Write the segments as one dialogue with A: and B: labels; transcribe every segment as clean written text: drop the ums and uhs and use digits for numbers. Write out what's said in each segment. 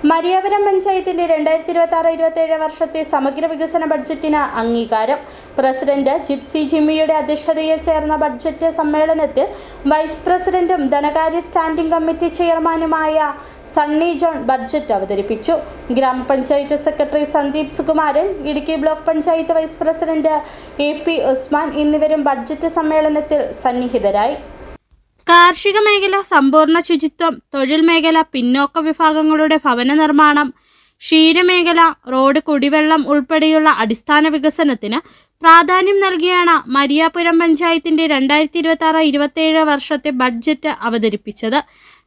A: മരിയാപുരം പഞ്ചായത്തിന്റെ 2026-27 വർഷത്തെ സമഗ്ര വികസന ബഡ്ജറ്റിന് അംഗീകാരം. പ്രസിഡന്റ് ജിപ്സി ജിമ്മിയുടെ അധ്യക്ഷതയിൽ ചേർന്ന ബഡ്ജറ്റ് സമ്മേളനത്തിൽ വൈസ് പ്രസിഡന്റും ധനകാര്യ സ്റ്റാൻഡിംഗ് കമ്മിറ്റി ചെയർമാനുമായ സണ്ണി ജോൺ ബഡ്ജറ്റ് അവതരിപ്പിച്ചു. ഗ്രാമപഞ്ചായത്ത് secretary Sandeep Sukumaran, Idukki block panchayat vice president AP Usman എന്നിവരും ബഡ്ജറ്റ് സമ്മേളനത്തിൽ സന്നിഹിതരായി. കാർഷിക മേഖല, സമ്പൂർണ്ണ ശുചിത്വം, തൊഴിൽ മേഖല, പിന്നോക്ക വിഭാഗങ്ങളുടെ ഭവന നിർമ്മാണം, ക്ഷീരമേഖല, റോഡ്, കുടിവെള്ളം ഉൾപ്പെടെയുള്ള അടിസ്ഥാന വികസനത്തിന് പ്രാധാന്യം നൽകിയാണ് മരിയാപുരം പഞ്ചായത്തിന്റെ 2026-27 വർഷത്തെ ബഡ്ജറ്റ് അവതരിപ്പിച്ചത്.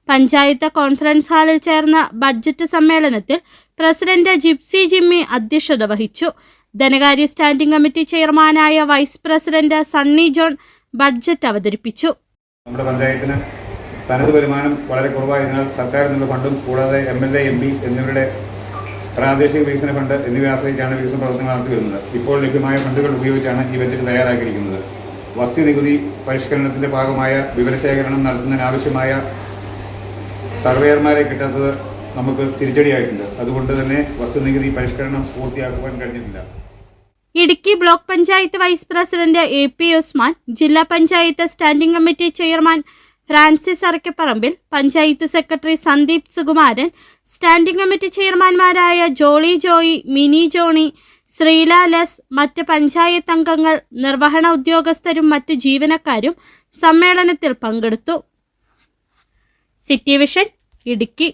A: പഞ്ചായത്ത് കോൺഫറൻസ് ഹാളിൽ ചേർന്ന ബഡ്ജറ്റ് സമ്മേളനത്തിൽ പ്രസിഡന്റ് ജിപ്സി ജിമ്മി അധ്യക്ഷത വഹിച്ചു. ധനകാര്യ സ്റ്റാൻഡിംഗ് കമ്മിറ്റി ചെയർമാനായ vice president Sunny John budget അവതരിപ്പിച്ചു.
B: നമ്മുടെ പഞ്ചായത്തിന് തനത് വരുമാനം വളരെ കുറവായതിനാൽ സർക്കാരിൽ നിന്നുള്ള ഫണ്ടും കൂടാതെ MLA MP എന്നിവരുടെ പ്രാദേശിക വികസന ഫണ്ട് എന്നിവ ആശ്രയിച്ചാണ് വികസന പ്രവർത്തനങ്ങൾ നടത്തി വരുന്നത്. ഇപ്പോൾ ലഭ്യമായ ഫണ്ടുകൾ ഉപയോഗിച്ചാണ് ഈ ബജറ്റ് തയ്യാറാക്കിയിരിക്കുന്നത്. വസ്തു നികുതി പരിഷ്കരണത്തിൻ്റെ ഭാഗമായ വിവരശേഖരണം നടത്തുന്നതിനാവശ്യമായ സർവേയർമാരെ കിട്ടാത്തത് നമുക്ക് തിരിച്ചടിയായിട്ടുണ്ട്. അതുകൊണ്ട് തന്നെ വസ്തു നികുതി പരിഷ്കരണം പൂർത്തിയാക്കുവാൻ കഴിഞ്ഞിട്ടില്ല.
A: Idukki block panchayat vice president AP Usman, ജില്ലാ panchayat standing committee chairman Francis Arakkaparambil, panchayat secretary Sandeep Sukumaran, standing committee ചെയർമാൻമാരായ ജോളി ജോയി, മിനി ജോണി, ശ്രീലാലസ്, മറ്റ് പഞ്ചായത്ത് അംഗങ്ങൾ, നിർവഹണ ഉദ്യോഗസ്ഥരും മറ്റ് ജീവനക്കാരും സമ്മേളനത്തിൽ പങ്കെടുത്തു. City vision, Idukki.